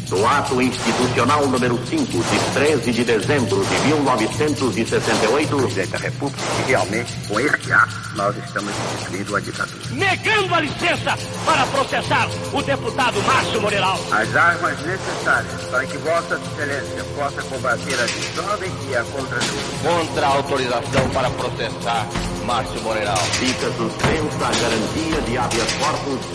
do ato institucional número 5, de 13 de dezembro de 1968, o presidente da República, que realmente, com este ato, nós estamos instituindo a ditadura. Negando a licença para processar o deputado Márcio Moreira. As armas necessárias para que Vossa Excelência possa combater a desordem e a contradição. Contra a autorização para processar Márcio Moreira. Fica suspensa a garantia de habeas corpus.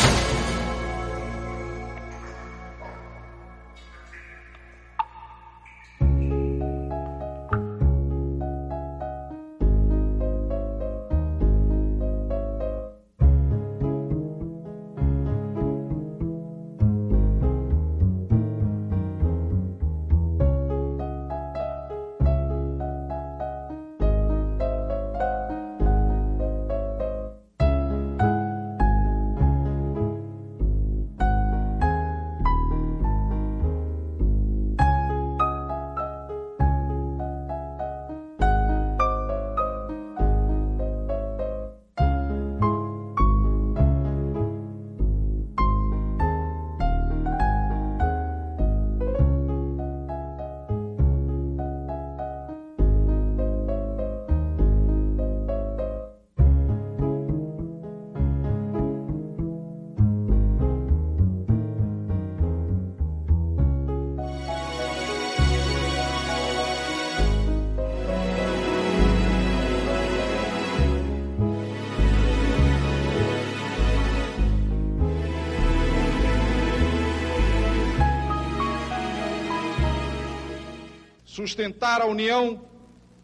Sustentar a união,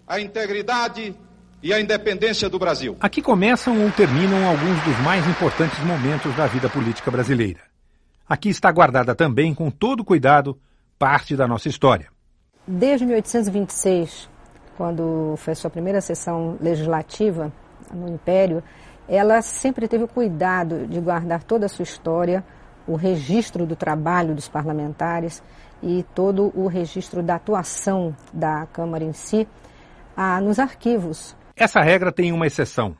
a integridade e a independência do Brasil. Aqui começam ou terminam alguns dos mais importantes momentos da vida política brasileira. Aqui está guardada também, com todo cuidado, parte da nossa história. Desde 1826, quando foi a sua primeira sessão legislativa no Império, ela sempre teve o cuidado de guardar toda a sua história, o registro do trabalho dos parlamentares e todo o registro da atuação da Câmara em si, nos arquivos. Essa regra tem uma exceção.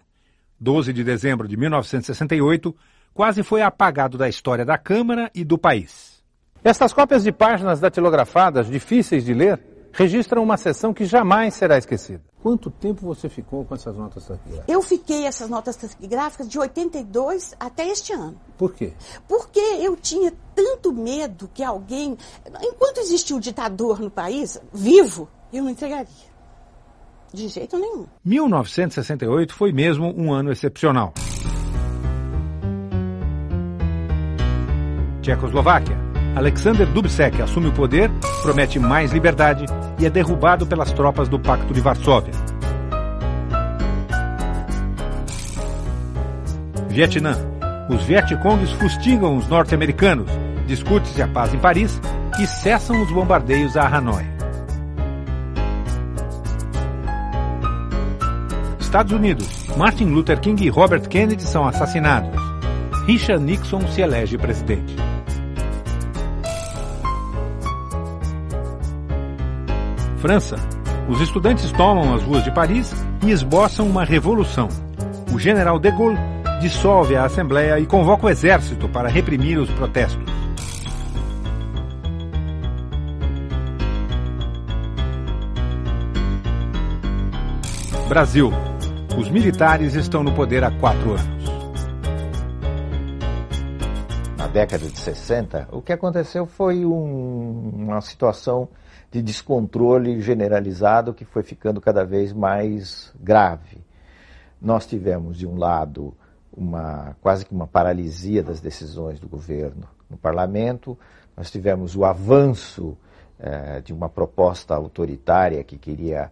12 de dezembro de 1968 quase foi apagado da história da Câmara e do país. Estas cópias de páginas datilografadas, difíceis de ler, registram uma sessão que jamais será esquecida. Quanto tempo você ficou com essas notas taquigráficas? Eu fiquei essas notas taquigráficas de 82 até este ano. Por quê? Porque eu tinha tanto medo que alguém... Enquanto existia o ditador no país, vivo, eu não entregaria. De jeito nenhum. 1968 foi mesmo um ano excepcional. Tchecoslováquia. Alexander Dubček assume o poder, promete mais liberdade e é derrubado pelas tropas do Pacto de Varsóvia. Vietnã. Os Vietcongues fustigam os norte-americanos, discute-se a paz em Paris e cessam os bombardeios a Hanoi. Estados Unidos. Martin Luther King e Robert Kennedy são assassinados. Richard Nixon se elege presidente. França. Os estudantes tomam as ruas de Paris e esboçam uma revolução. O general de Gaulle dissolve a Assembleia e convoca o exército para reprimir os protestos. Brasil. Os militares estão no poder há 4 anos. Na década de 60, o que aconteceu foi uma situação de descontrole generalizado que foi ficando cada vez mais grave. Nós tivemos, de um lado, quase que uma paralisia das decisões do governo no parlamento, nós tivemos o avanço de uma proposta autoritária que queria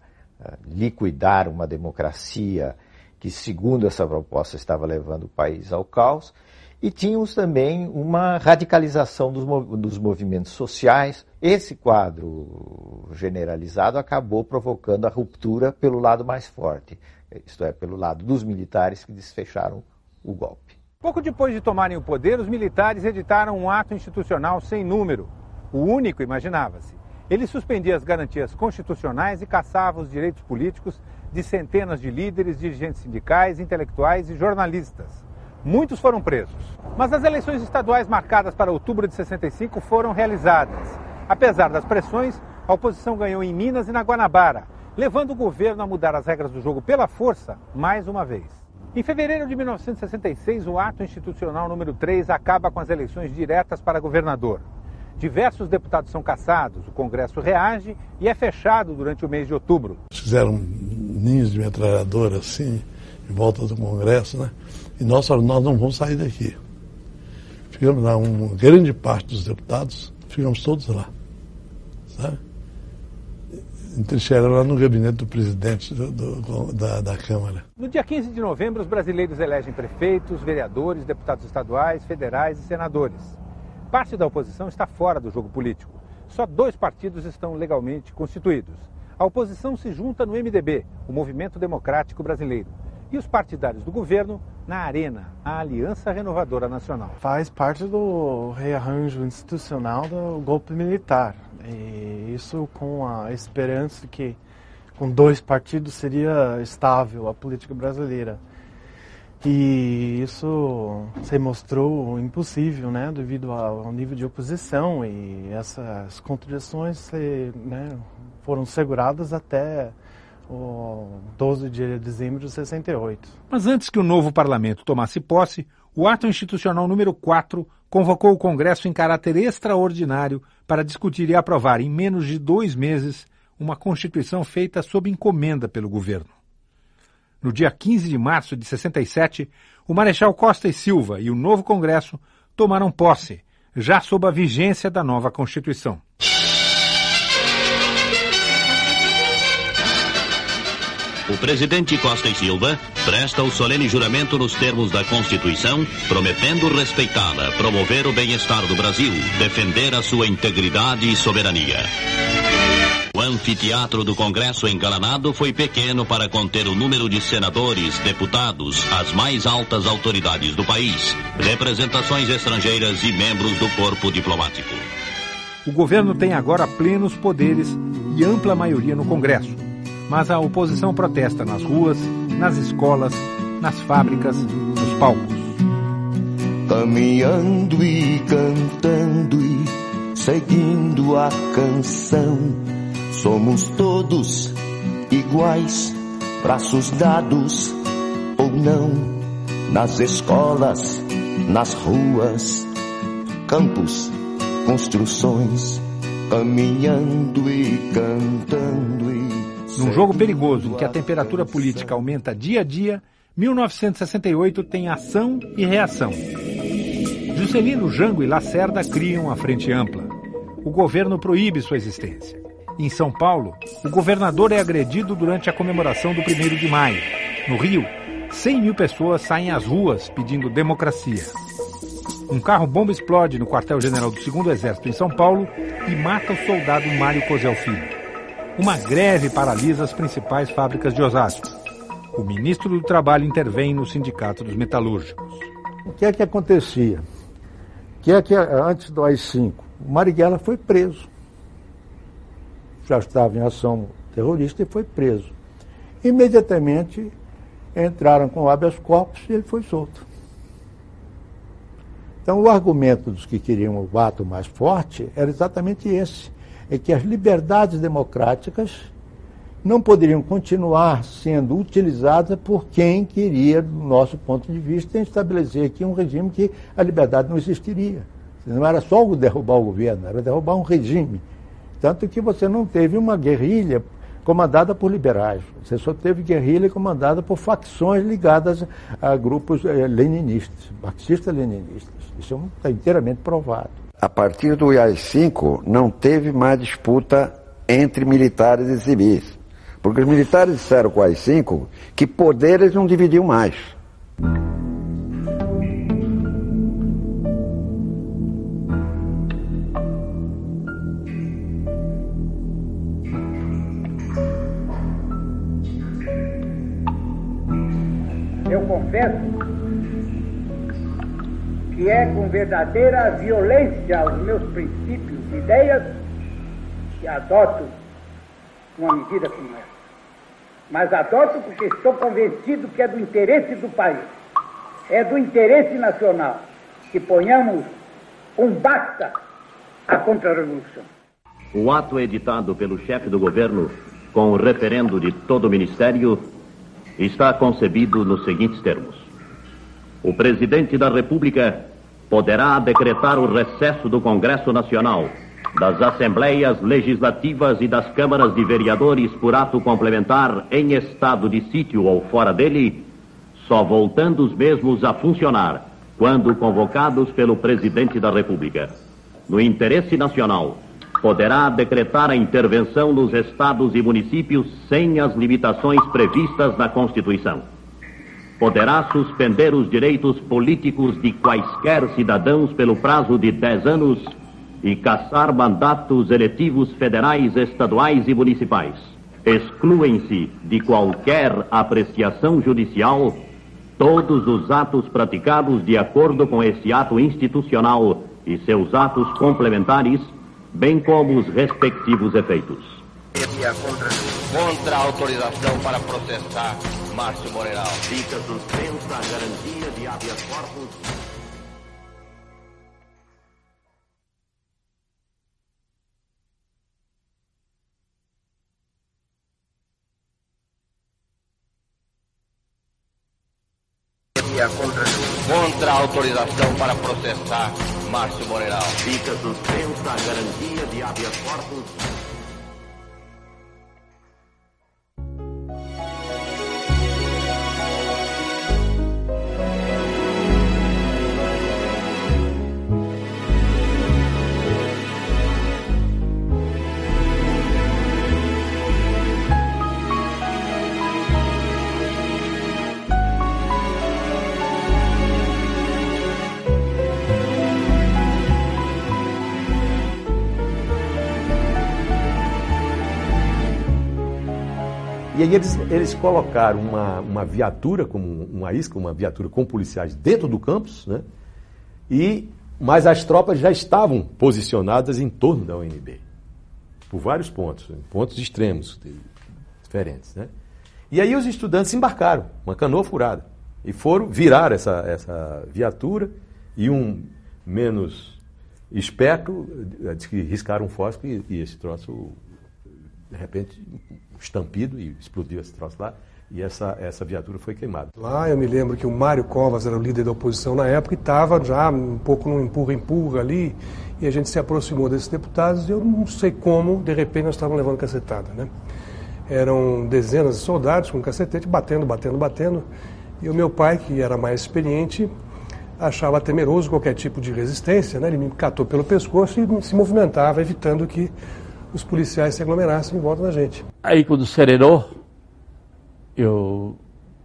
liquidar uma democracia que, segundo essa proposta, estava levando o país ao caos, e tínhamos também uma radicalização dos movimentos sociais. Esse quadro generalizado acabou provocando a ruptura pelo lado mais forte, isto é, pelo lado dos militares que desfecharam o golpe. Pouco depois de tomarem o poder, os militares editaram um ato institucional sem número. O único, imaginava-se. Ele suspendia as garantias constitucionais e caçava os direitos políticos de centenas de líderes, dirigentes sindicais, intelectuais e jornalistas. Muitos foram presos. Mas as eleições estaduais marcadas para outubro de 65 foram realizadas. Apesar das pressões, a oposição ganhou em Minas e na Guanabara, levando o governo a mudar as regras do jogo pela força mais uma vez. Em fevereiro de 1966, o ato institucional número 3 acaba com as eleições diretas para governador. Diversos deputados são cassados, o Congresso reage e é fechado durante o mês de outubro. Fizeram ninhos de metralhadora assim, em volta do Congresso, né? E nós não vamos sair daqui. Ficamos lá, uma grande parte dos deputados, ficamos todos lá, sabe? Entrincheiraram lá no gabinete do presidente da Câmara. No dia 15 de novembro, os brasileiros elegem prefeitos, vereadores, deputados estaduais, federais e senadores. Parte da oposição está fora do jogo político. Só 2 partidos estão legalmente constituídos. A oposição se junta no MDB, o Movimento Democrático Brasileiro, e os partidários do governo na Arena, a Aliança Renovadora Nacional. Faz parte do rearranjo institucional do golpe militar. E isso com a esperança que com 2 partidos seria estável a política brasileira. E isso se mostrou impossível, né, devido ao nível de oposição, e essas contradições foram seguradas até o 12 de dezembro de 68. Mas antes que o novo parlamento tomasse posse, o ato institucional número 4 convocou o Congresso em caráter extraordinário para discutir e aprovar em menos de 2 meses uma Constituição feita sob encomenda pelo governo. No dia 15 de março de 67, o Marechal Costa e Silva e o novo Congresso tomaram posse, já sob a vigência da nova Constituição. O presidente Costa e Silva presta o solene juramento nos termos da Constituição, prometendo respeitá-la, promover o bem-estar do Brasil, defender a sua integridade e soberania. O anfiteatro do Congresso engalanado foi pequeno para conter o número de senadores, deputados, as mais altas autoridades do país, representações estrangeiras e membros do corpo diplomático. O governo tem agora plenos poderes e ampla maioria no Congresso, mas a oposição protesta nas ruas, nas escolas, nas fábricas, nos palcos. Caminhando e cantando e seguindo a canção, somos todos iguais, braços dados ou não, nas escolas, nas ruas, campos, construções, caminhando e cantando e... Num jogo perigoso em que a temperatura política aumenta dia a dia, 1968 tem ação e reação. Juscelino, Jango e Lacerda criam a Frente Ampla. O governo proíbe sua existência. Em São Paulo, o governador é agredido durante a comemoração do 1º de maio. No Rio, 100 mil pessoas saem às ruas pedindo democracia. Um carro-bomba explode no quartel-general do 2º Exército em São Paulo e mata o soldado Mário Cosel Filho. Uma greve paralisa as principais fábricas de Osasco. O ministro do Trabalho intervém no Sindicato dos Metalúrgicos. O que é que acontecia? Antes do AI-5, o Marighella foi preso. Já estava em ação terrorista e foi preso. Imediatamente entraram com o habeas corpus e ele foi solto. Então o argumento dos que queriam o ato mais forte era exatamente esse, é que as liberdades democráticas não poderiam continuar sendo utilizadas por quem queria, do nosso ponto de vista, estabelecer aqui um regime que a liberdade não existiria. Não era só derrubar o governo, era derrubar um regime. Tanto que você não teve uma guerrilha comandada por liberais, você só teve guerrilha comandada por facções ligadas a grupos leninistas, marxistas-leninistas. Isso está inteiramente provado. A partir do AI-5 não teve mais disputa entre militares e civis. Porque os militares disseram com o AI-5 que poderes não dividiam mais. Eu confesso que é com verdadeira violência aos meus princípios e ideias que adoto uma medida como essa. Mas adoto porque estou convencido que é do interesse do país, é do interesse nacional, que ponhamos um basta à contra-revolução. O ato editado pelo chefe do governo, com o referendo de todo o Ministério, está concebido nos seguintes termos. O presidente da República poderá decretar o recesso do Congresso Nacional, das Assembleias Legislativas e das Câmaras de Vereadores por ato complementar em estado de sítio ou fora dele, só voltando os mesmos a funcionar quando convocados pelo presidente da República. No interesse nacional, poderá decretar a intervenção nos estados e municípios sem as limitações previstas na Constituição. Poderá suspender os direitos políticos de quaisquer cidadãos pelo prazo de 10 anos e cassar mandatos eletivos federais, estaduais e municipais. Excluem-se de qualquer apreciação judicial todos os atos praticados de acordo com este ato institucional e seus atos complementares, bem como os respectivos efeitos. Contra a autorização para processar Márcio Moreira. Fica suspensa a garantia de habeas corpus. Contra a autorização para processar Márcio Moreira. Fica suspensa a garantia de habeas corpus. E aí eles colocaram uma viatura, como uma isca, uma viatura com policiais dentro do campus, né? Mas as tropas já estavam posicionadas em torno da UNB, por vários pontos extremos diferentes, né? E aí os estudantes embarcaram, uma canoa furada, e viraram essa viatura, e um menos esperto disse que riscaram um fósforo e esse troço, de repente, estampido e explodiu esse troço lá e essa viatura foi queimada. Lá eu me lembro que o Mário Covas era o líder da oposição na época e estava já um pouco num empurra-empurra ali e a gente se aproximou desses deputados e eu não sei como, de repente nós estávamos levando cacetada, né? Eram dezenas de soldados com cacetete batendo e o meu pai, que era mais experiente, achava temeroso qualquer tipo de resistência, né? Ele me catou pelo pescoço e se movimentava evitando que os policiais se aglomerassem em volta da gente. Aí quando serenou, eu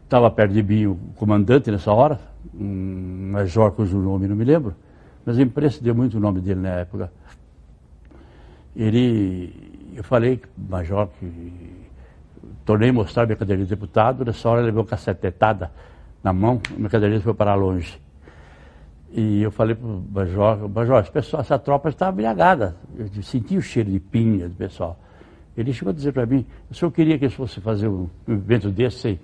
estava perto de mim o comandante nessa hora, um major cujo nome não me lembro, mas a imprensa deu muito o nome dele na época. Eu falei que o major, que tornei mostrar minha cadeira de deputado, nessa hora ele levou cacetetada na mão, minha cadeira foi para longe. E eu falei para o Major, essa tropa está embriagada. Eu senti o cheiro de pinga do pessoal. Ele chegou a dizer para mim, o senhor queria que eles fossem fazer um evento desse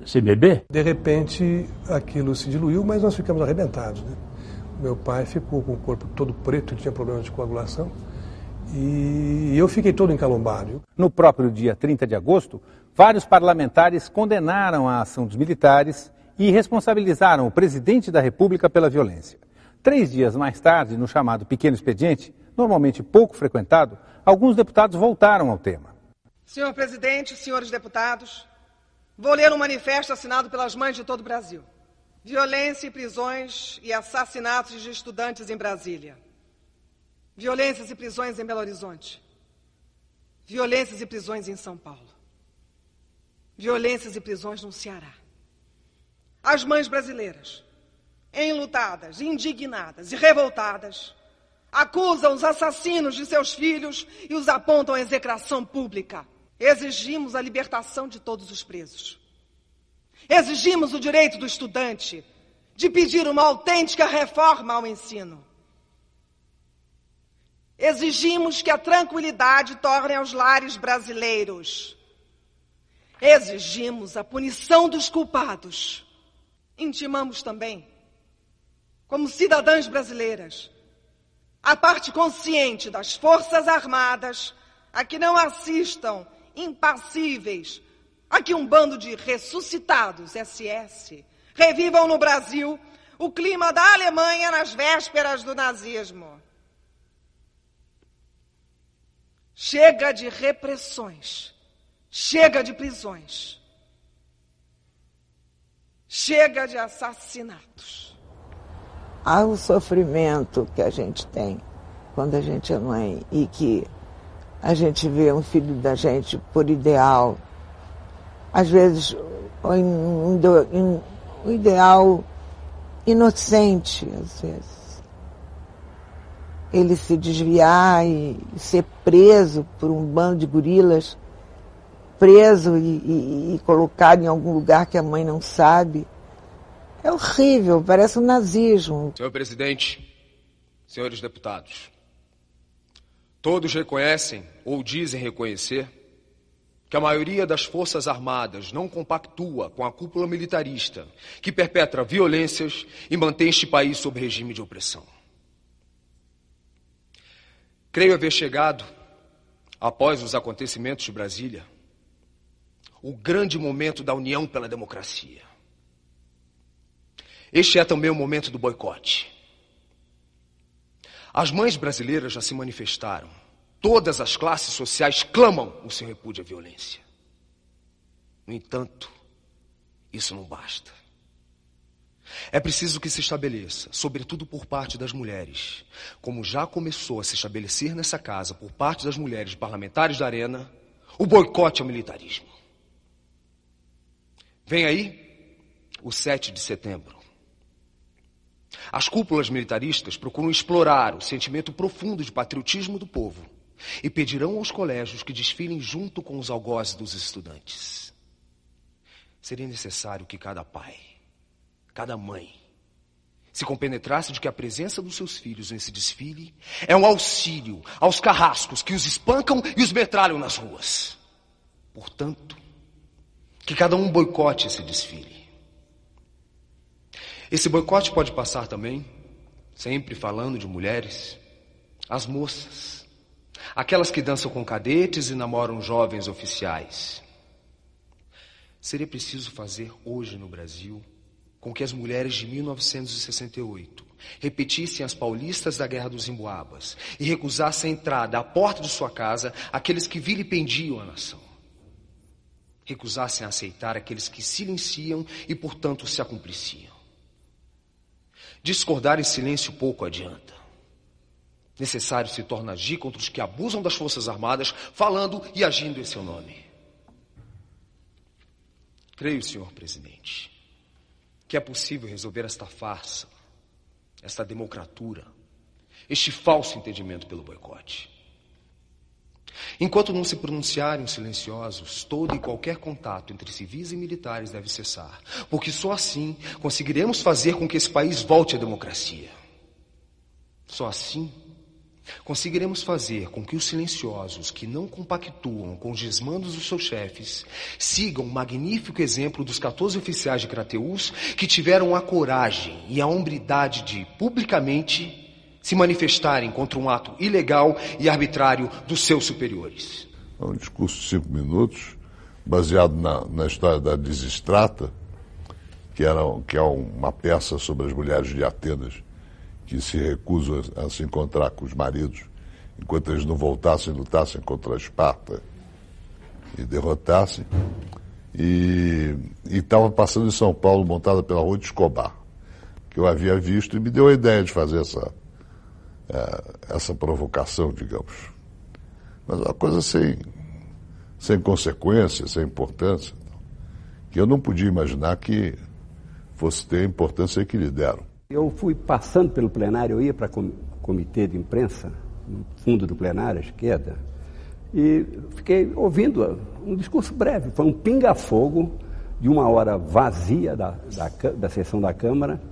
sem beber? De repente, aquilo se diluiu, mas nós ficamos arrebentados, né? Meu pai ficou com o corpo todo preto, ele tinha problemas de coagulação. E eu fiquei todo encalombado. No próprio dia 30 de agosto, vários parlamentares condenaram a ação dos militares e responsabilizaram o presidente da República pela violência. 3 dias mais tarde, no chamado Pequeno Expediente, normalmente pouco frequentado, alguns deputados voltaram ao tema. Senhor presidente, senhores deputados, vou ler um manifesto assinado pelas mães de todo o Brasil. Violência e prisões e assassinatos de estudantes em Brasília. Violências e prisões em Belo Horizonte. Violências e prisões em São Paulo. Violências e prisões no Ceará. As mães brasileiras, enlutadas, indignadas e revoltadas, acusam os assassinos de seus filhos e os apontam à execração pública. Exigimos a libertação de todos os presos. Exigimos o direito do estudante de pedir uma autêntica reforma ao ensino. Exigimos que a tranquilidade torne aos lares brasileiros. Exigimos a punição dos culpados. Intimamos também, como cidadãs brasileiras, a parte consciente das Forças Armadas, a que não assistam impassíveis a que um bando de ressuscitados SS revivam no Brasil o clima da Alemanha nas vésperas do nazismo. Chega de repressões, chega de prisões, chega de assassinatos. Há o sofrimento que a gente tem quando a gente é mãe e que a gente vê um filho da gente por ideal, às vezes um ideal inocente, às vezes. Ele se desviar e ser preso por um bando de gorilas, preso e colocado em algum lugar que a mãe não sabe. É horrível, parece um nazismo. Senhor presidente, senhores deputados, todos reconhecem ou dizem reconhecer que a maioria das Forças Armadas não compactua com a cúpula militarista que perpetra violências e mantém este país sob regime de opressão. Creio haver chegado, após os acontecimentos de Brasília, o grande momento da união pela democracia. Este é também o momento do boicote. As mães brasileiras já se manifestaram. Todas as classes sociais clamam o seu repúdio à violência. No entanto, isso não basta. É preciso que se estabeleça, sobretudo por parte das mulheres, como já começou a se estabelecer nessa casa por parte das mulheres parlamentares da Arena, o boicote ao militarismo. Vem aí o 7 de setembro. As cúpulas militaristas procuram explorar o sentimento profundo de patriotismo do povo e pedirão aos colégios que desfilem junto com os algozes dos estudantes. Seria necessário que cada pai, cada mãe, se compenetrasse de que a presença dos seus filhos nesse desfile é um auxílio aos carrascos que os espancam e os metralham nas ruas. Portanto, que cada um boicote esse desfile. Esse boicote pode passar também, sempre falando de mulheres, as moças, aquelas que dançam com cadetes e namoram jovens oficiais. Seria preciso fazer hoje no Brasil com que as mulheres de 1968 repetissem as paulistas da Guerra dos Emboabas e recusassem a entrada à porta de sua casa aqueles que vilipendiam a nação. Recusassem a aceitar aqueles que silenciam e, portanto, se acumpliciam. Discordar em silêncio pouco adianta. Necessário se torna agir contra os que abusam das Forças Armadas, falando e agindo em seu nome. Creio, senhor presidente, que é possível resolver esta farsa, esta democratura, este falso entendimento pelo boicote. Enquanto não se pronunciarem silenciosos, todo e qualquer contato entre civis e militares deve cessar, porque só assim conseguiremos fazer com que esse país volte à democracia. Só assim conseguiremos fazer com que os silenciosos, que não compactuam com os desmandos dos seus chefes, sigam o magnífico exemplo dos 14 oficiais de Crateús que tiveram a coragem e a hombridade de, publicamente, se manifestarem contra um ato ilegal e arbitrário dos seus superiores. É um discurso de 5 minutos, baseado na história da Disistrata, que é uma peça sobre as mulheres de Atenas, que se recusam a se encontrar com os maridos, enquanto eles não voltassem e lutassem contra a Esparta e derrotassem. E estava passando em São Paulo, montada pela Rua de Escobar, que eu havia visto e me deu a ideia de fazer essa provocação, digamos. Mas uma coisa sem consequência, sem importância, que eu não podia imaginar que fosse ter a importância que lhe deram. Eu fui passando pelo plenário, eu ia para o comitê de imprensa, no fundo do plenário, à esquerda, e fiquei ouvindo um discurso breve. Foi um pinga-fogo de 1 hora vazia da sessão da Câmara,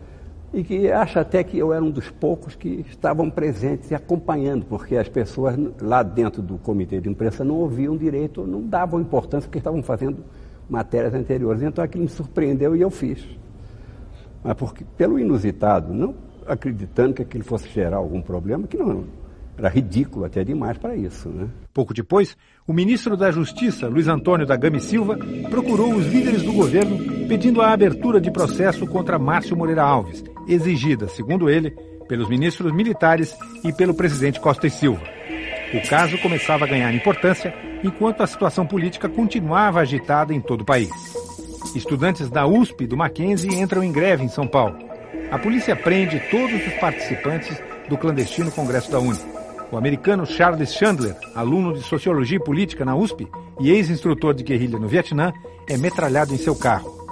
e que acha até que eu era um dos poucos que estavam presentes e acompanhando, porque as pessoas lá dentro do comitê de imprensa não ouviam direito, não davam importância porque estavam fazendo matérias anteriores. Então aquilo me surpreendeu e eu fiz. Mas porque, pelo inusitado, não, acreditando que aquilo fosse gerar algum problema, que não era ridículo até demais para isso, né? Pouco depois, o ministro da Justiça, Luiz Antônio da Gama e Silva, procurou os líderes do governo pedindo a abertura de processo contra Márcio Moreira Alves, exigida, segundo ele, pelos ministros militares e pelo presidente Costa e Silva. O caso começava a ganhar importância enquanto a situação política continuava agitada em todo o país. Estudantes da USP e do Mackenzie entram em greve em São Paulo. A polícia prende todos os participantes do clandestino Congresso da UNE. O americano Charles Chandler, aluno de Sociologia e Política na USP e ex-instrutor de guerrilha no Vietnã, é metralhado em seu carro.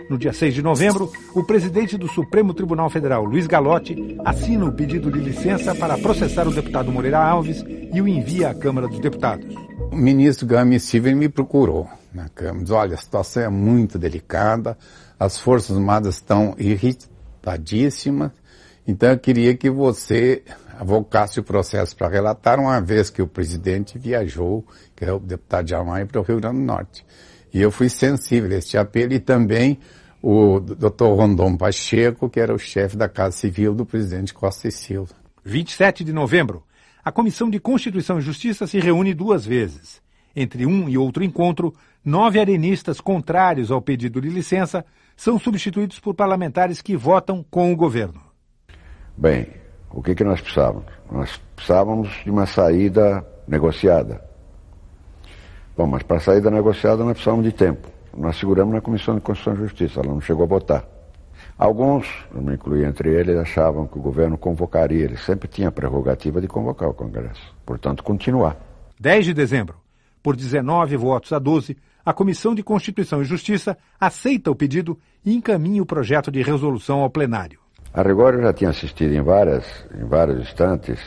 No dia 6 de novembro, o presidente do Supremo Tribunal Federal, Luiz Gallotti, assina o pedido de licença para processar o deputado Moreira Alves e o envia à Câmara dos Deputados. O ministro Gama e Silva me procurou na Câmara. Diz, olha, a situação é muito delicada, as Forças Armadas estão irritadíssimas, então eu queria que você avocasse o processo para relatar, uma vez que o presidente viajou, que é o deputado Jamai, para o Rio Grande do Norte. E eu fui sensível a este apelo, e também o Dr. Rondon Pacheco, que era o chefe da Casa Civil do presidente Costa e Silva. 27 de novembro, a Comissão de Constituição e Justiça se reúne 2 vezes. Entre um e outro encontro, 9 arenistas contrários ao pedido de licença são substituídos por parlamentares que votam com o governo. Bem, o que nós precisávamos? Nós precisávamos de uma saída negociada. Bom, mas para a saída negociada nós precisávamos de tempo. Nós seguramos na Comissão de Constituição e Justiça, ela não chegou a votar. Alguns, eu me incluí entre eles, achavam que o governo convocaria, ele sempre tinha a prerrogativa de convocar o Congresso, portanto continuar. 10 de dezembro, por 19 votos a 12, a Comissão de Constituição e Justiça aceita o pedido e encaminha o projeto de resolução ao plenário. A rigor, eu já tinha assistido em vários instantes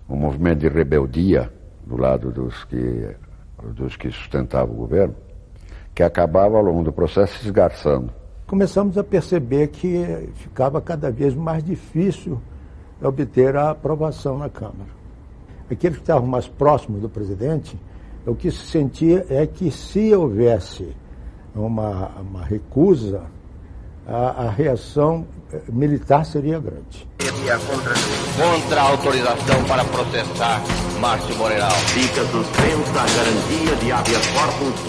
um movimento de rebeldia do lado dos que sustentavam o governo, que acabava ao longo do processo se esgarçando. Começamos a perceber que ficava cada vez mais difícil obter a aprovação na Câmara. Aqueles que estavam mais próximos do presidente, o que se sentia é que se houvesse uma recusa, a reação militar seria grande. Contra a autorização para processar Márcio Moreira Alves. Fica suspensa a garantia de habeas corpus.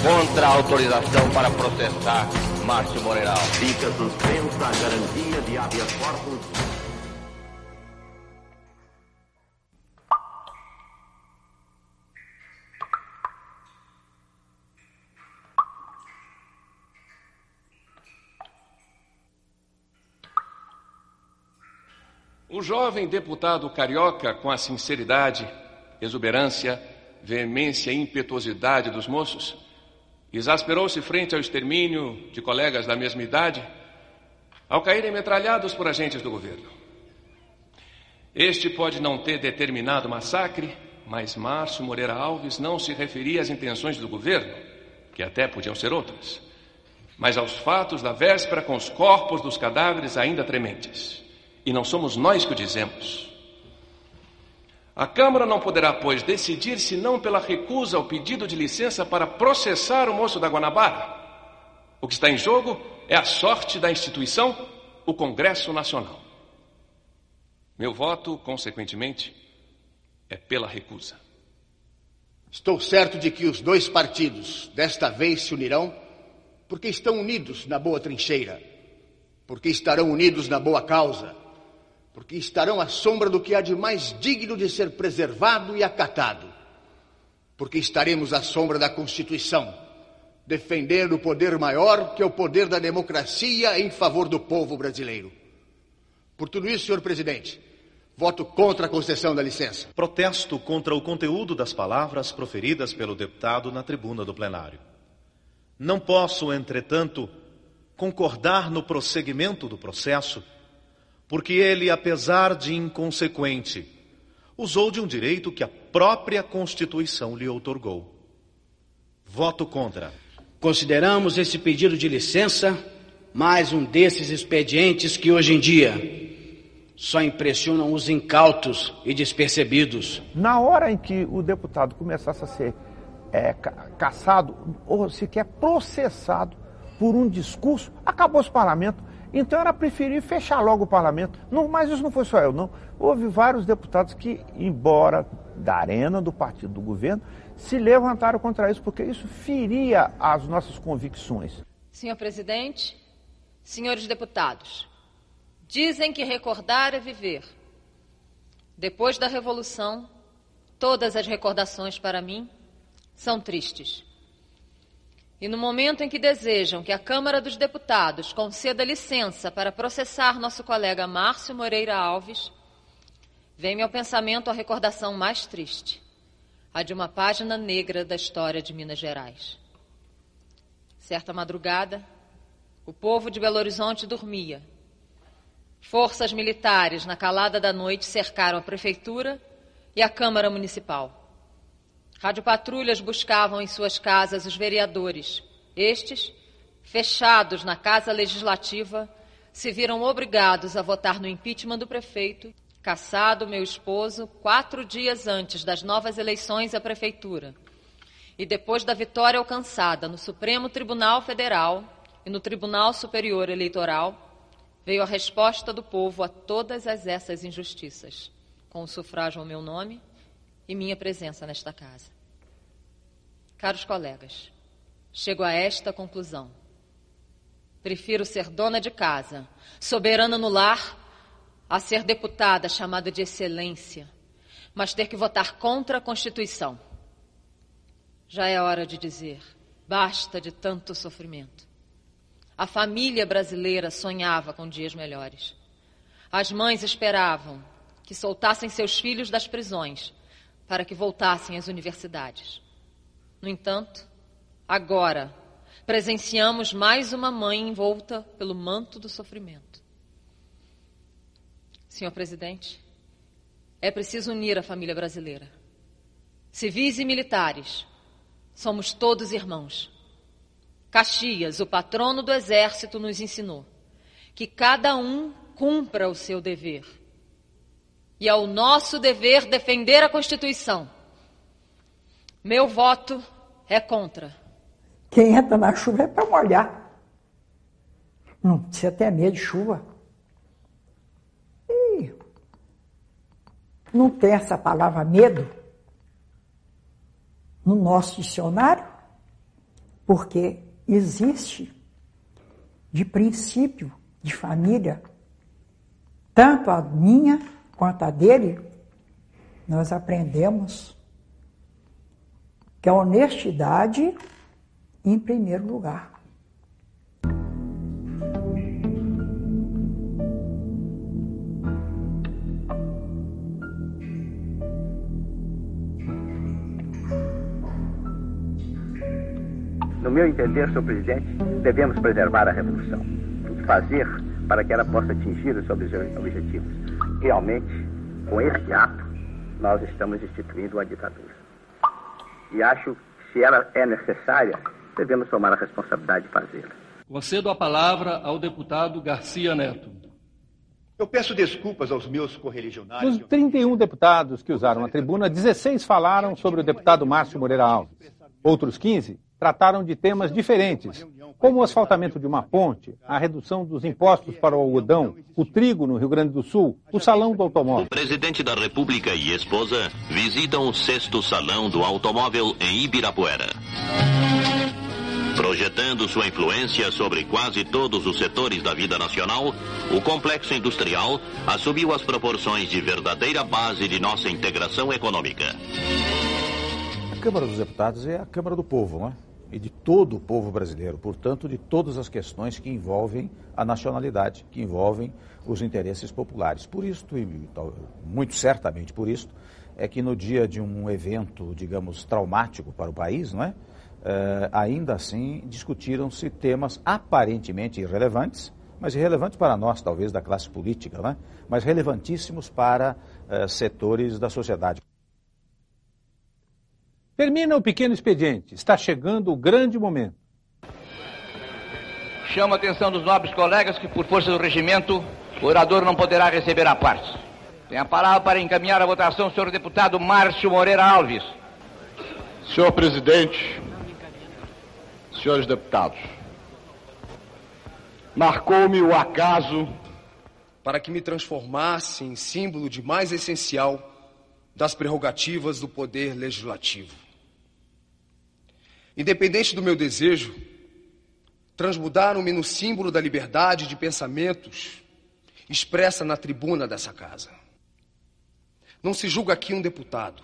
Contra a autorização para processar Márcio Moreira Alves. Fica suspensa a garantia de habeas corpus. O jovem deputado carioca, com a sinceridade, exuberância, veemência e impetuosidade dos moços, exasperou-se frente ao extermínio de colegas da mesma idade, ao caírem metralhados por agentes do governo. Este pode não ter determinado o massacre, mas Márcio Moreira Alves não se referia às intenções do governo, que até podiam ser outras, mas aos fatos da véspera com os corpos dos cadáveres ainda trementes. E não somos nós que o dizemos. A Câmara não poderá, pois, decidir senão pela recusa ao pedido de licença para processar o moço da Guanabara. O que está em jogo é a sorte da instituição, o Congresso Nacional. Meu voto, consequentemente, é pela recusa. Estou certo de que os 2 partidos desta vez se unirão porque estão unidos na boa trincheira, porque estarão unidos na boa causa, porque estarão à sombra do que há de mais digno de ser preservado e acatado, porque estaremos à sombra da Constituição, defendendo o poder maior que é o poder da democracia em favor do povo brasileiro. Por tudo isso, senhor presidente, voto contra a concessão da licença. Protesto contra o conteúdo das palavras proferidas pelo deputado na tribuna do plenário. Não posso, entretanto, concordar no prosseguimento do processo, porque ele, apesar de inconsequente, usou de um direito que a própria Constituição lhe outorgou. Voto contra. Consideramos esse pedido de licença mais um desses expedientes que hoje em dia só impressionam os incautos e despercebidos. Na hora em que o deputado começasse a ser caçado ou sequer processado por um discurso, acabou-se o parlamento. Então era preferir fechar logo o parlamento. Não, mas isso não foi só eu, não. Houve vários deputados que, embora da arena do partido do governo, se levantaram contra isso, porque isso feria as nossas convicções. Senhor presidente, senhores deputados, dizem que recordar é viver. Depois da Revolução, todas as recordações para mim são tristes. E no momento em que desejam que a Câmara dos Deputados conceda licença para processar nosso colega Márcio Moreira Alves, vem-me ao pensamento a recordação mais triste, a de uma página negra da história de Minas Gerais. Certa madrugada, o povo de Belo Horizonte dormia. Forças militares, na calada da noite, cercaram a prefeitura e a Câmara Municipal. Radiopatrulhas buscavam em suas casas os vereadores. Estes, fechados na Casa Legislativa, se viram obrigados a votar no impeachment do prefeito, cassado meu esposo 4 dias antes das novas eleições à prefeitura. E depois da vitória alcançada no Supremo Tribunal Federal e no Tribunal Superior Eleitoral, veio a resposta do povo a todas essas injustiças, com o sufrágio ao meu nome e minha presença nesta casa. Caros colegas, chego a esta conclusão. Prefiro ser dona de casa, soberana no lar, a ser deputada chamada de excelência, mas ter que votar contra a Constituição. Já é hora de dizer, basta de tanto sofrimento. A família brasileira sonhava com dias melhores. As mães esperavam que soltassem seus filhos das prisões para que voltassem às universidades. No entanto, agora presenciamos mais uma mãe envolta pelo manto do sofrimento. Senhor presidente, é preciso unir a família brasileira. Civis e militares, somos todos irmãos. Caxias, o patrono do Exército, nos ensinou que cada um cumpra o seu dever. E é o nosso dever defender a Constituição. Meu voto é contra. Quem entra na chuva é para molhar. Não precisa ter medo de chuva. E não tem essa palavra medo no nosso dicionário, porque existe de princípio de família, tanto a minha quanto a dele, nós aprendemos que a honestidade em primeiro lugar. No meu entender, senhor presidente, devemos preservar a Revolução e fazer para que ela possa atingir os seus objetivos. Realmente, com este ato, nós estamos instituindo a ditadura. E acho que, se ela é necessária, devemos tomar a responsabilidade de fazê-la. Concedo a palavra ao deputado Garcia Neto. Eu peço desculpas aos meus correligionários. Dos 31 deputados que usaram a tribuna, 16 falaram sobre o deputado Márcio Moreira Alves. Outros 15 trataram de temas diferentes, como o asfaltamento de uma ponte, a redução dos impostos para o algodão, o trigo no Rio Grande do Sul, o Salão do Automóvel. O presidente da República e esposa visitam o 6º Salão do Automóvel em Ibirapuera. Projetando sua influência sobre quase todos os setores da vida nacional, o complexo industrial assumiu as proporções de verdadeira base de nossa integração econômica. A Câmara dos Deputados é a Câmara do povo, não é? E de todo o povo brasileiro, portanto, de todas as questões que envolvem a nacionalidade, que envolvem os interesses populares. Por isso, e muito certamente por isso, é que no dia de um evento, digamos, traumático para o país, não é? Ainda assim, discutiram-se temas aparentemente irrelevantes, mas irrelevantes para nós, talvez, da classe política, né? Mas relevantíssimos para setores da sociedade. Termina o pequeno expediente. Está chegando o grande momento. Chamo a atenção dos nobres colegas que, por força do regimento, O orador não poderá receber a parte. Tem a palavra para encaminhar a votação o senhor deputado Márcio Moreira Alves. Senhor presidente, senhores deputados, marcou-me o acaso para que me transformasse em símbolo de mais essencial das prerrogativas do poder legislativo. Independente do meu desejo, transmudaram-me no símbolo da liberdade de pensamentos expressa na tribuna dessa casa. Não se julga aqui um deputado.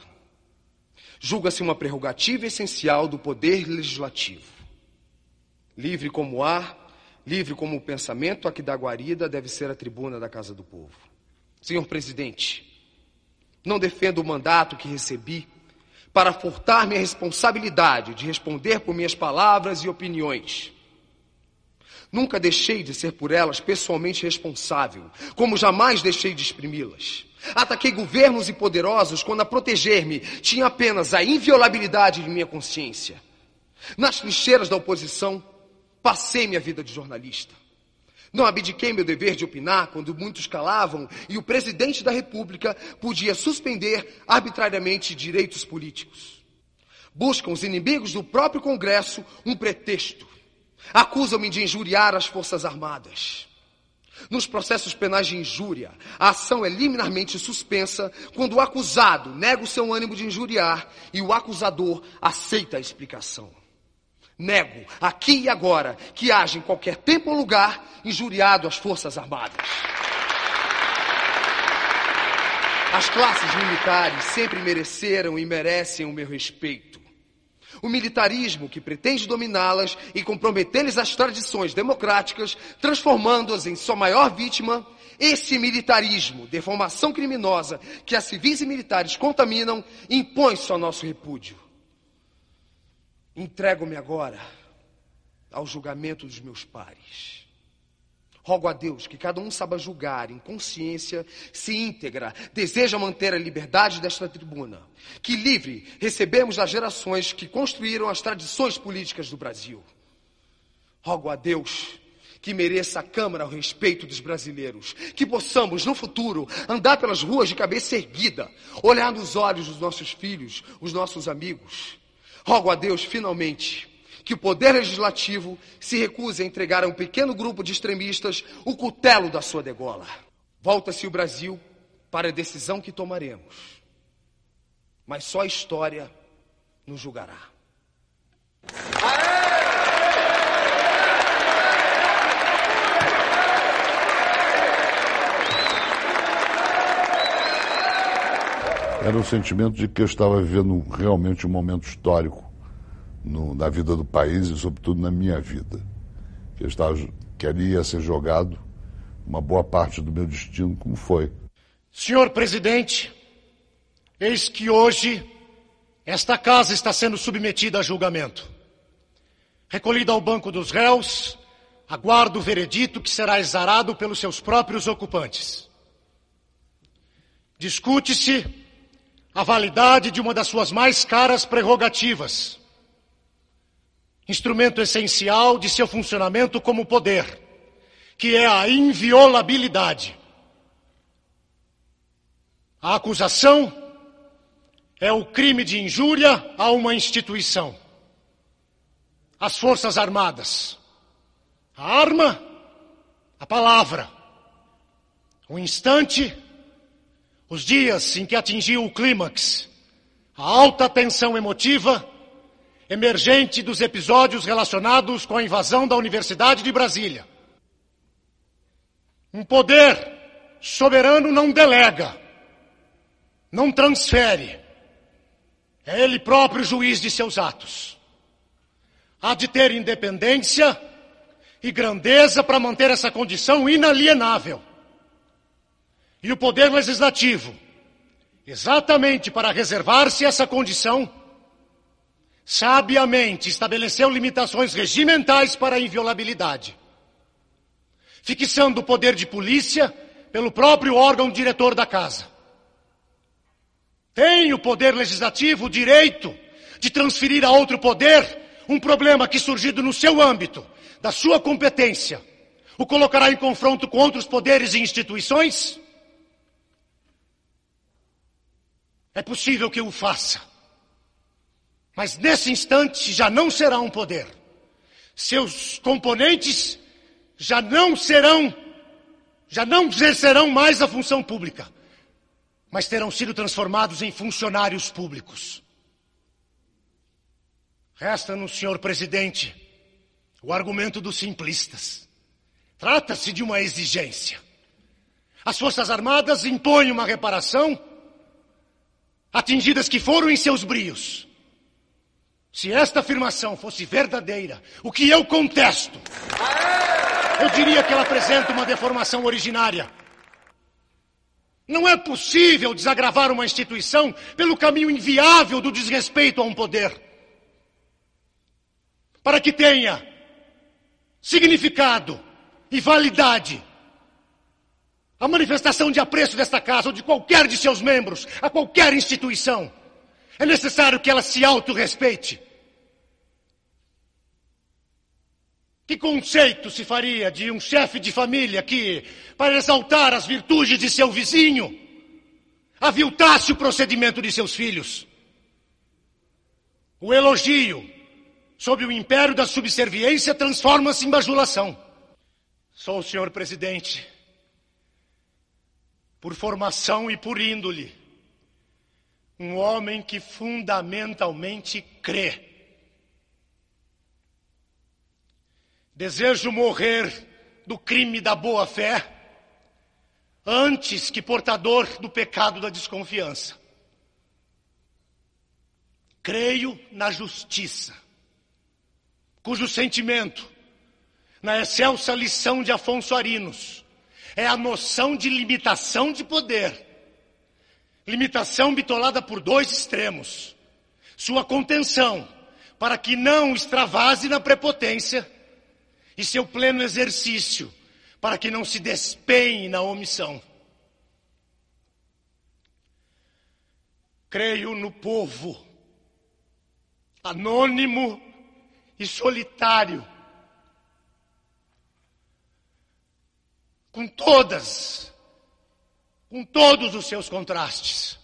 Julga-se uma prerrogativa essencial do poder legislativo. Livre como o ar, livre como o pensamento, aqui da guarida deve ser a tribuna da Casa do Povo. Senhor presidente, não defendo o mandato que recebi para furtar minha responsabilidade de responder por minhas palavras e opiniões. Nunca deixei de ser por elas pessoalmente responsável, como jamais deixei de exprimi-las. Ataquei governos e poderosos quando a proteger-me tinha apenas a inviolabilidade de minha consciência. Nas trincheiras da oposição, passei minha vida de jornalista. Não abdiquei meu dever de opinar quando muitos calavam e o presidente da República podia suspender arbitrariamente direitos políticos. Buscam os inimigos do próprio Congresso um pretexto. Acusam-me de injuriar as Forças Armadas. Nos processos penais de injúria, a ação é liminarmente suspensa quando o acusado nega o seu ânimo de injuriar e o acusador aceita a explicação. Nego, aqui e agora, que haja em qualquer tempo ou lugar injuriado às Forças Armadas. As classes militares sempre mereceram e merecem o meu respeito. O militarismo que pretende dominá-las e comprometer-lhes as tradições democráticas, transformando-as em sua maior vítima, esse militarismo de formação criminosa que as civis e militares contaminam, impõe-se ao nosso repúdio. Entrego-me agora ao julgamento dos meus pares. Rogo a Deus que cada um saiba julgar em consciência se íntegra deseja manter a liberdade desta tribuna, que livre recebemos das gerações que construíram as tradições políticas do Brasil. Rogo a Deus que mereça a Câmara o respeito dos brasileiros, que possamos no futuro andar pelas ruas de cabeça erguida, olhar nos olhos dos nossos filhos, os nossos amigos. Rogo a Deus, finalmente, que o Poder Legislativo se recuse a entregar a um pequeno grupo de extremistas o cutelo da sua degola. Volta-se o Brasil para a decisão que tomaremos. Mas só a história nos julgará. Era o sentimento de que eu estava vivendo realmente um momento histórico na vida do país e, sobretudo, na minha vida. Que ali ia ser jogado uma boa parte do meu destino, como foi. Senhor presidente, eis que hoje esta casa está sendo submetida a julgamento. Recolhida ao banco dos réus, aguardo o veredito que será exarado pelos seus próprios ocupantes. Discute-se a validade de uma das suas mais caras prerrogativas, instrumento essencial de seu funcionamento como poder, que é a inviolabilidade. A acusação é o crime de injúria a uma instituição. As Forças Armadas. A arma, a palavra. O instante, os dias em que atingiu o clímax, a alta tensão emotiva emergente dos episódios relacionados com a invasão da Universidade de Brasília. Um poder soberano não delega, não transfere. É ele próprio juiz de seus atos. Há de ter independência e grandeza para manter essa condição inalienável. E o Poder Legislativo, exatamente para reservar-se essa condição, sabiamente estabeleceu limitações regimentais para a inviolabilidade, fixando o poder de polícia pelo próprio órgão diretor da casa. Tem o Poder Legislativo o direito de transferir a outro poder um problema que, surgido no seu âmbito, da sua competência, O colocará em confronto com outros poderes e instituições? É possível que o faça. Mas nesse instante já não será um poder. Seus componentes já não exercerão mais a função pública, mas terão sido transformados em funcionários públicos. Resta-nos, senhor presidente, o argumento dos simplistas. Trata-se de uma exigência. As Forças Armadas impõem uma reparação, atingidas que foram em seus brios. Se esta afirmação fosse verdadeira, o que eu contesto, eu diria que ela apresenta uma deformação originária. Não é possível desagravar uma instituição pelo caminho inviável do desrespeito a um poder. Para que tenha significado e validade, a manifestação de apreço desta casa ou de qualquer de seus membros a qualquer instituição, é necessário que ela se autorrespeite. Que conceito se faria de um chefe de família que, para exaltar as virtudes de seu vizinho, aviltasse o procedimento de seus filhos? O elogio, sob o império da subserviência, transforma-se em bajulação. Sou, senhor presidente, por formação e por índole, um homem que fundamentalmente crê. Desejo morrer do crime da boa-fé antes que portador do pecado da desconfiança. Creio na justiça, cujo sentimento, na excelsa lição de Afonso Arinos, é a noção de limitação de poder. Limitação bitolada por dois extremos. Sua contenção, para que não extravase na prepotência, e seu pleno exercício, para que não se despenhe na omissão. Creio no povo, anônimo e solitário, com todos os seus contrastes.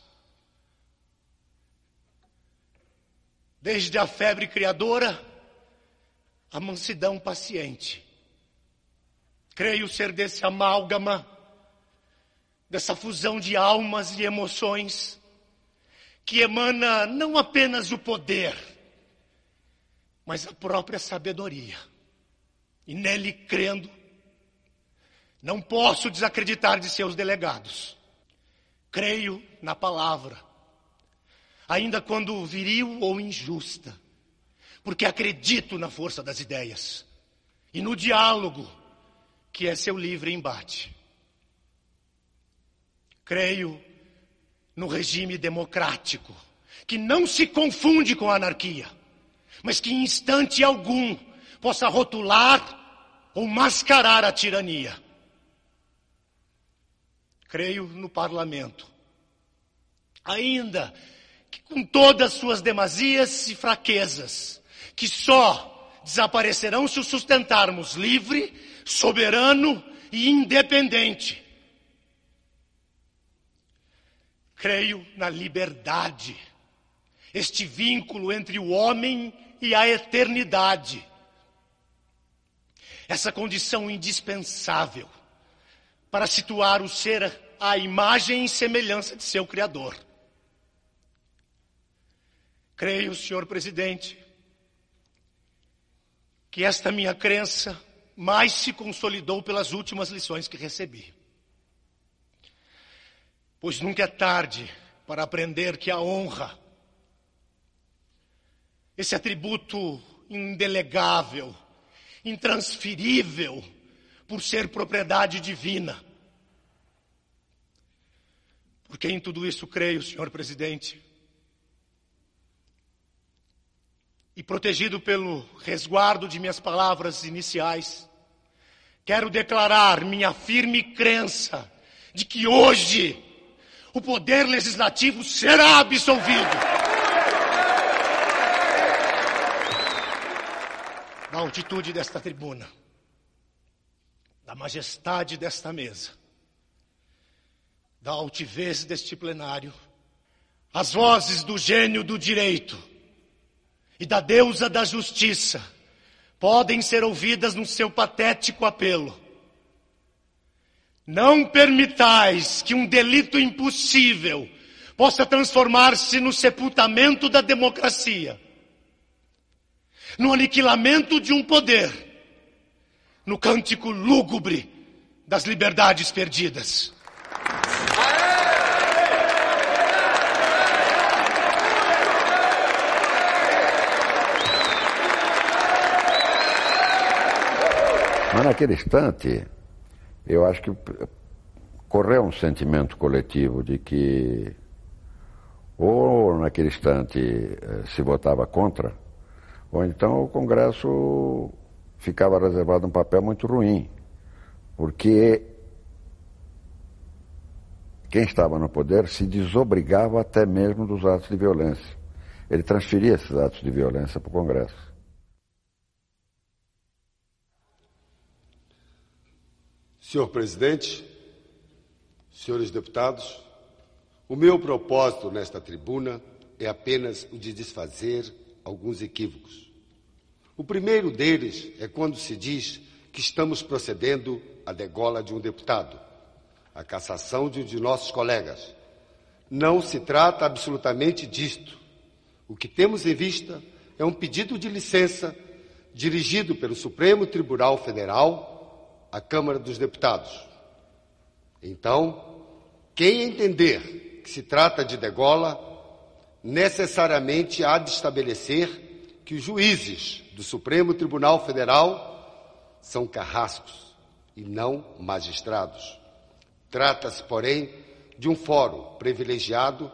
Desde a febre criadora, a mansidão paciente. Creio ser desse amálgama, dessa fusão de almas e emoções, que emana não apenas o poder, mas a própria sabedoria. E nele crendo, não posso desacreditar de seus delegados. Creio na palavra, ainda quando viril ou injusta, porque acredito na força das ideias e no diálogo, que é seu livre embate. Creio no regime democrático, que não se confunde com a anarquia, mas que em instante algum possa rotular ou mascarar a tirania. Creio no parlamento, ainda que com todas suas demasias e fraquezas, que só desaparecerão se o sustentarmos livre, soberano e independente. Creio na liberdade, este vínculo entre o homem e a eternidade. Essa condição indispensável para situar o ser à imagem e semelhança de seu Criador. Creio, senhor presidente, que esta minha crença mais se consolidou pelas últimas lições que recebi. Pois nunca é tarde para aprender que a honra, esse atributo indelegável, intransferível, por ser propriedade divina. Porque em tudo isso creio, senhor presidente, e protegido pelo resguardo de minhas palavras iniciais, quero declarar minha firme crença de que hoje o poder legislativo será absolvido. Na altitude desta tribuna, da majestade desta mesa, da altivez deste plenário, as vozes do gênio do direito e da deusa da justiça podem ser ouvidas no seu patético apelo. Não permitais que um delito impossível possa transformar-se no sepultamento da democracia, no aniquilamento de um poder, no cântico lúgubre das liberdades perdidas. Mas naquele instante, eu acho que correu um sentimento coletivo de que ou naquele instante se votava contra, ou então o Congresso ficava reservado um papel muito ruim, porque quem estava no poder se desobrigava até mesmo dos atos de violência. Ele transferia esses atos de violência para o Congresso. Senhor presidente, senhores deputados, o meu propósito nesta tribuna é apenas o de desfazer alguns equívocos. O primeiro deles é quando se diz que estamos procedendo à degola de um deputado, a cassação de um de nossos colegas. Não se trata absolutamente disto. O que temos em vista é um pedido de licença dirigido pelo Supremo Tribunal Federal à Câmara dos Deputados. Então, quem entender que se trata de degola, necessariamente há de estabelecer que os juízes do Supremo Tribunal Federal são carrascos e não magistrados. Trata-se, porém, de um fórum privilegiado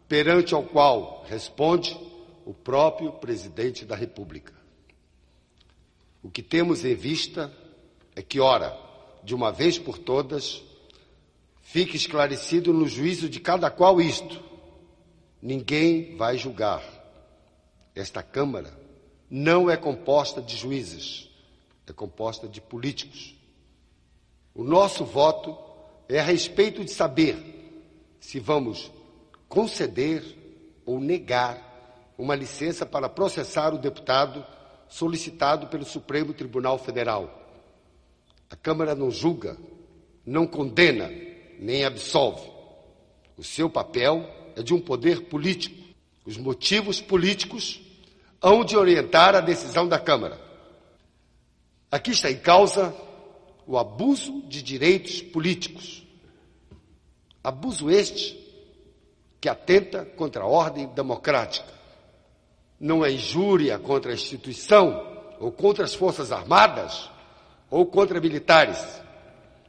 perante ao qual responde o próprio presidente da República. O que temos em vista é que, ora, de uma vez por todas, fique esclarecido no juízo de cada qual isto: ninguém vai julgar. Esta Câmara não é composta de juízes, é composta de políticos. O nosso voto é a respeito de saber se vamos conceder ou negar uma licença para processar o deputado solicitado pelo Supremo Tribunal Federal. A Câmara não julga, não condena, nem absolve. O seu papel é de um poder político. Os motivos políticos hão de orientar a decisão da Câmara. Aqui está em causa o abuso de direitos políticos. Abuso este que atenta contra a ordem democrática. Não é injúria contra a instituição ou contra as Forças Armadas ou contra militares.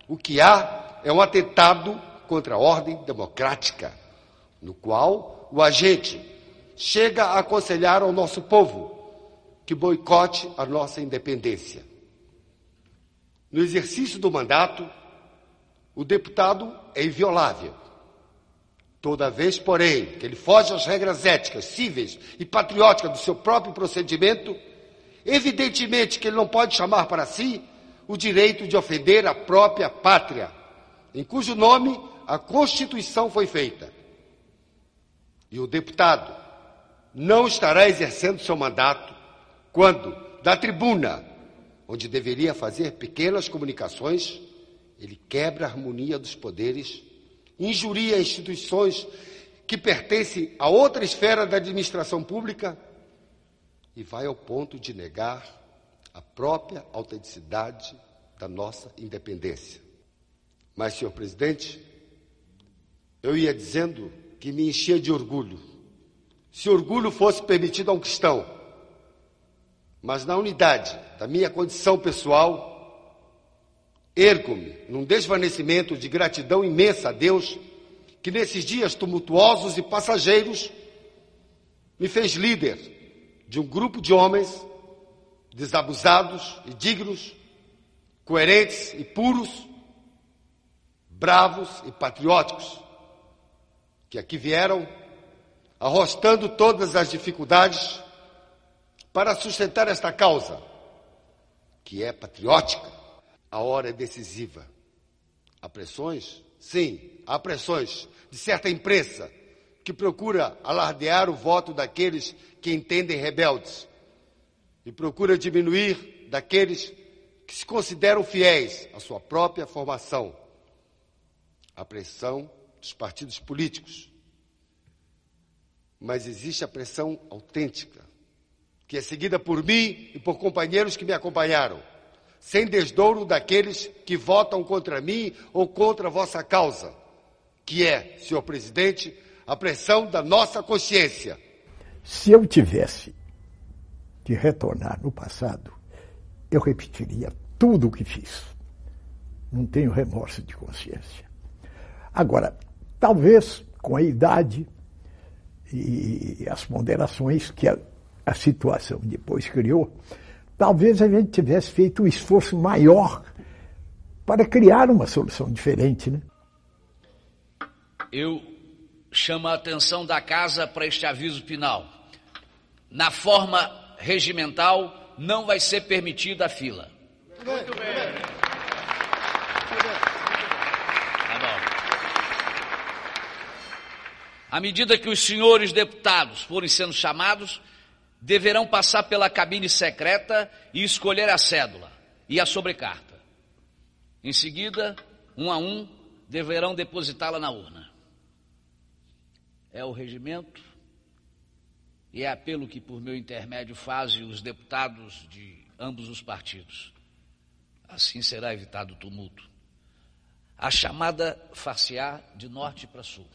O que há é um atentado contra a ordem democrática, no qual o agente chega a aconselhar ao nosso povo que boicote a nossa independência. No exercício do mandato, o deputado é inviolável. Toda vez, porém, que ele foge às regras éticas, cíveis e patrióticas do seu próprio procedimento, evidentemente que ele não pode chamar para si o direito de ofender a própria pátria, em cujo nome a Constituição foi feita. E o deputado não estará exercendo seu mandato quando, da tribuna, onde deveria fazer pequenas comunicações, ele quebra a harmonia dos poderes, injuria instituições que pertencem a outra esfera da administração pública e vai ao ponto de negar a própria autenticidade da nossa independência. Mas, senhor presidente, eu ia dizendo que me enchia de orgulho. Se orgulho fosse permitido a um cristão, mas na unidade da minha condição pessoal, ergo-me num desvanecimento de gratidão imensa a Deus, que nesses dias tumultuosos e passageiros me fez líder de um grupo de homens desabusados e dignos, coerentes e puros, bravos e patrióticos, que aqui vieram arrostando todas as dificuldades para sustentar esta causa, que é patriótica. A hora é decisiva. Há pressões? Sim, há pressões de certa imprensa que procura alardear o voto daqueles que entendem rebeldes e procura diminuir daqueles que se consideram fiéis à sua própria formação. A pressão dos partidos políticos. Mas existe a pressão autêntica, que é seguida por mim e por companheiros que me acompanharam, sem desdouro daqueles que votam contra mim ou contra a vossa causa, que é, senhor presidente, a pressão da nossa consciência. Se eu tivesse de retornar no passado, eu repetiria tudo o que fiz. Não tenho remorso de consciência. Agora, talvez com a idade e as ponderações que a situação depois criou, talvez a gente tivesse feito um esforço maior para criar uma solução diferente, né? Eu chamo a atenção da casa para este aviso final. Na forma regimental, não vai ser permitida a fila. Muito bem. Tá bom. À medida que os senhores deputados forem sendo chamados, deverão passar pela cabine secreta e escolher a cédula e a sobrecarta. Em seguida, um a um, deverão depositá-la na urna. É o regimento e é apelo que, por meu intermédio, fazem os deputados de ambos os partidos. Assim será evitado o tumulto. A chamada far-se-á de norte para sul.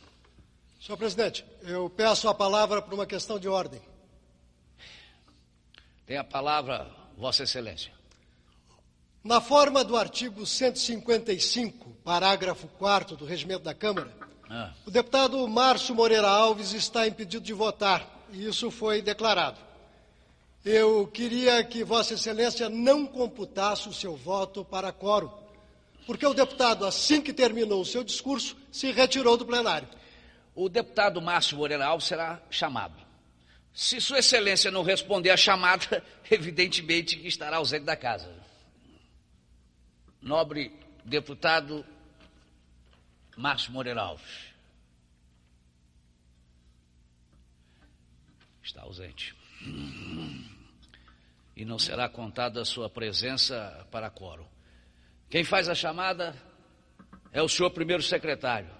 Senhor presidente, eu peço a palavra por uma questão de ordem. Tem a palavra, Vossa Excelência. Na forma do artigo 155, parágrafo 4º do Regimento da Câmara, o deputado Márcio Moreira Alves está impedido de votar, e isso foi declarado. Eu queria que Vossa Excelência não computasse o seu voto para quórum, porque o deputado, assim que terminou o seu discurso, se retirou do plenário. O deputado Márcio Moreira Alves será chamado. Se Sua Excelência não responder à chamada, evidentemente que estará ausente da casa. Nobre deputado Márcio Moreira Alves. Está ausente. E não será contada a sua presença para quórum. Quem faz a chamada é o senhor primeiro secretário.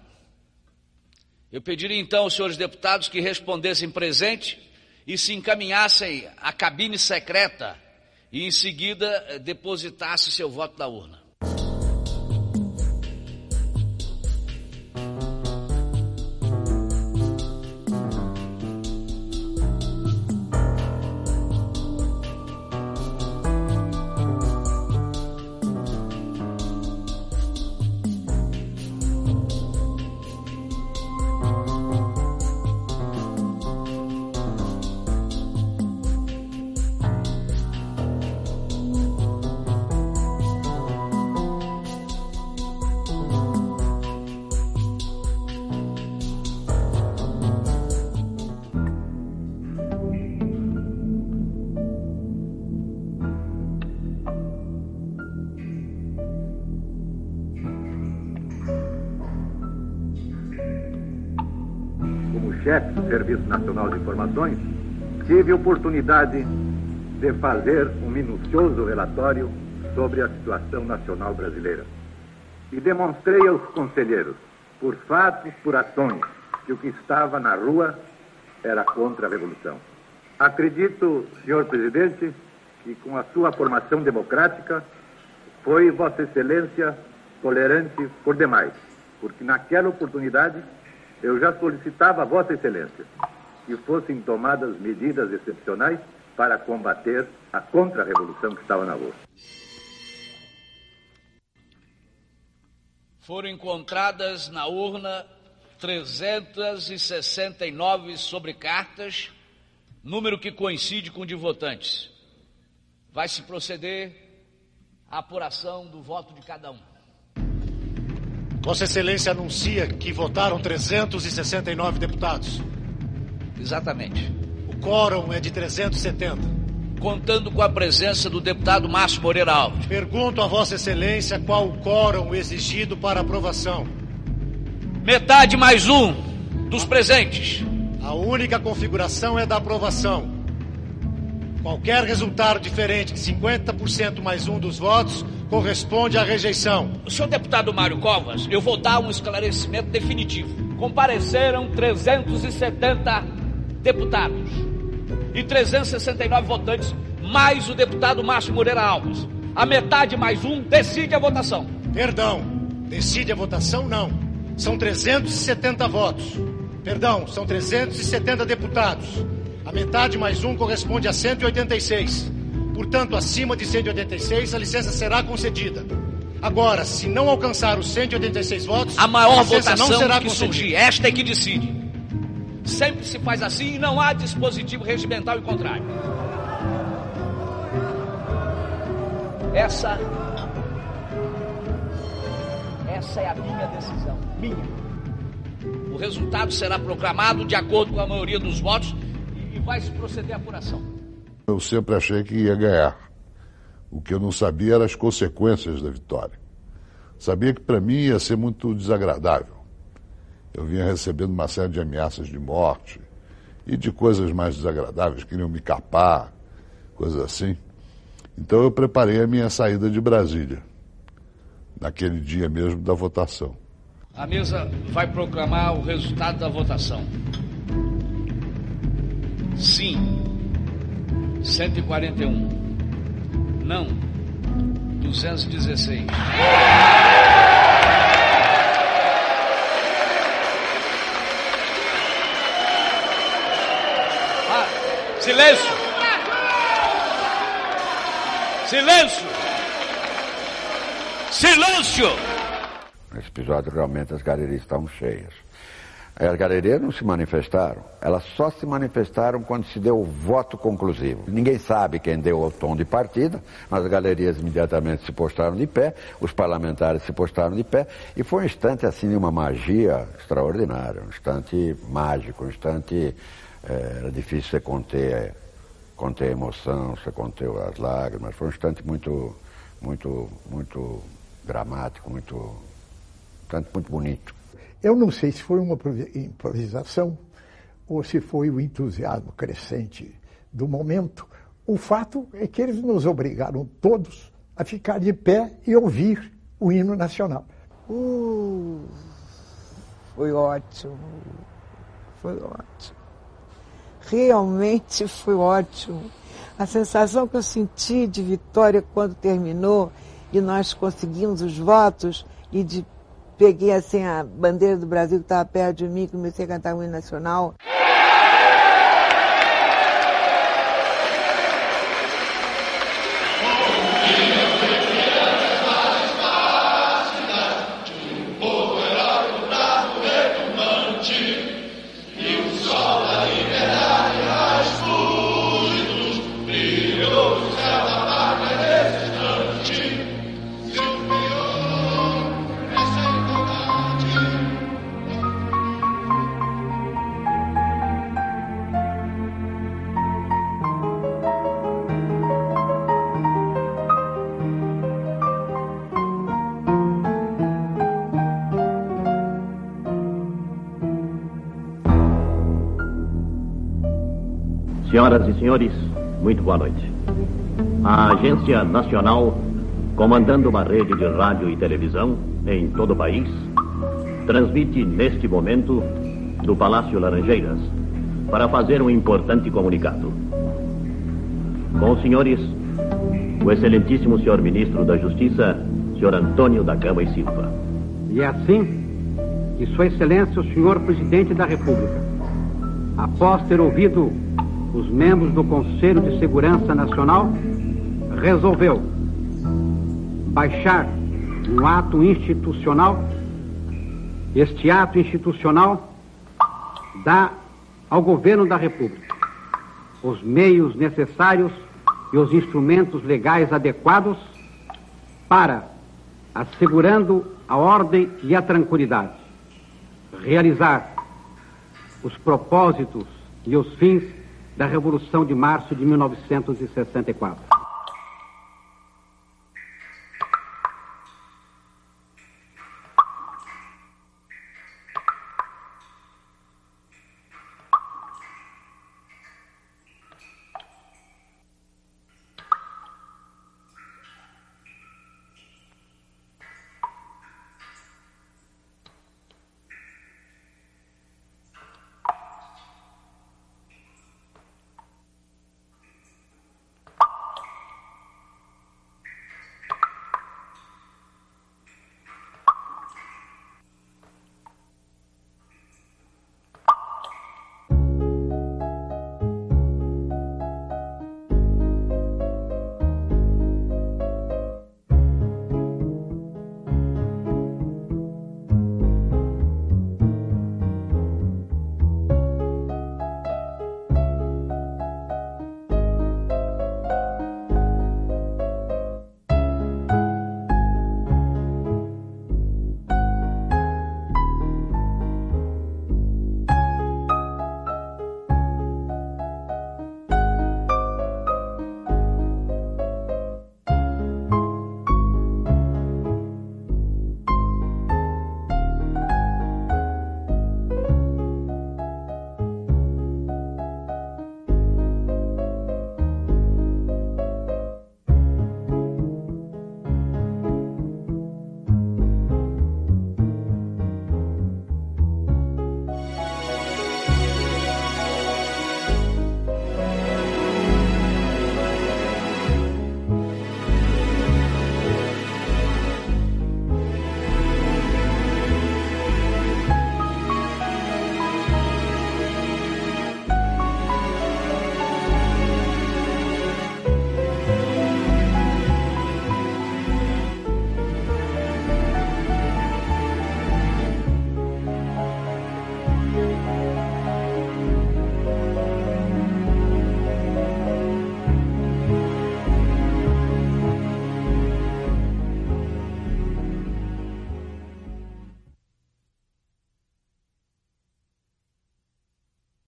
Eu pediria então aos senhores deputados que respondessem presente e se encaminhassem à cabine secreta e em seguida depositassem seu voto na urna. chefe do Serviço Nacional de Informações, tive oportunidade de fazer um minucioso relatório sobre a situação nacional brasileira. E demonstrei aos conselheiros, por fatos, por ações, que o que estava na rua era contra a Revolução. Acredito, senhor presidente, que com a sua formação democrática foi Vossa Excelência tolerante por demais, porque naquela oportunidade eu já solicitava a Vossa Excelência que fossem tomadas medidas excepcionais para combater a contra-revolução que estava na rua. Foram encontradas na urna 369 sobrecartas, número que coincide com o de votantes. Vai se proceder à apuração do voto de cada um. Vossa Excelência anuncia que votaram 369 deputados. Exatamente. O quórum é de 370. contando com a presença do deputado Márcio Moreira Alves. Pergunto a Vossa Excelência qual o quórum exigido para aprovação. Metade mais um dos presentes. A única configuração é da aprovação. Qualquer resultado diferente de 50% mais um dos votos corresponde à rejeição. Senhor deputado Mário Covas, eu vou dar um esclarecimento definitivo. Compareceram 370 deputados e 369 votantes, mais o deputado Márcio Moreira Alves. A metade mais um decide a votação. Perdão, decide a votação não. São 370 votos. Perdão, são 370 deputados. A metade mais um corresponde a 186. Portanto, acima de 186, a licença será concedida. Agora, se não alcançar os 186 votos, a maior licença não será votação que concedida. surgir, esta é que decide. Sempre se faz assim e não há dispositivo regimental em contrário. Essa é a minha decisão, minha. O resultado será proclamado de acordo com a maioria dos votos e vai se proceder à apuração. Eu sempre achei que ia ganhar. O que eu não sabia eram as consequências da vitória. Sabia que para mim ia ser muito desagradável. Eu vinha recebendo uma série de ameaças de morte e de coisas mais desagradáveis, queriam me capar, coisas assim. Então eu preparei a minha saída de Brasília, naquele dia mesmo da votação. A mesa vai proclamar o resultado da votação. Sim, 141. Não, 216. Silêncio! Silêncio! Silêncio! Nesse episódio, realmente, as galerias estavam cheias. As galerias não se manifestaram. Elas só se manifestaram quando se deu o voto conclusivo. Ninguém sabe quem deu o tom de partida, mas as galerias imediatamente se postaram de pé, os parlamentares se postaram de pé, e foi um instante, assim, de uma magia extraordinária, um instante mágico, um instante... Era difícil você conter a emoção, você conter as lágrimas. Foi um instante muito dramático, muito bonito. Eu não sei se foi uma improvisação ou se foi o entusiasmo crescente do momento. O fato é que eles nos obrigaram todos a ficar de pé e ouvir o hino nacional. Foi ótimo. Foi ótimo. Realmente foi ótimo. A sensação que eu senti de vitória quando terminou e nós conseguimos os votos e peguei assim a bandeira do Brasil que estava perto de mim e comecei a cantar o hino nacional. Senhoras e senhores, muito boa noite. A Agência Nacional, comandando uma rede de rádio e televisão em todo o país, transmite neste momento do Palácio Laranjeiras para fazer um importante comunicado. Com os senhores, o excelentíssimo senhor ministro da Justiça, senhor Antônio da Gama e Silva. E é assim que Sua Excelência, o senhor Presidente da República, após ter ouvido os membros do Conselho de Segurança Nacional, resolveu baixar um ato institucional. Este ato institucional dá ao Governo da República os meios necessários e os instrumentos legais adequados para, assegurando a ordem e a tranquilidade, realizar os propósitos e os fins da Revolução de Março de 1964.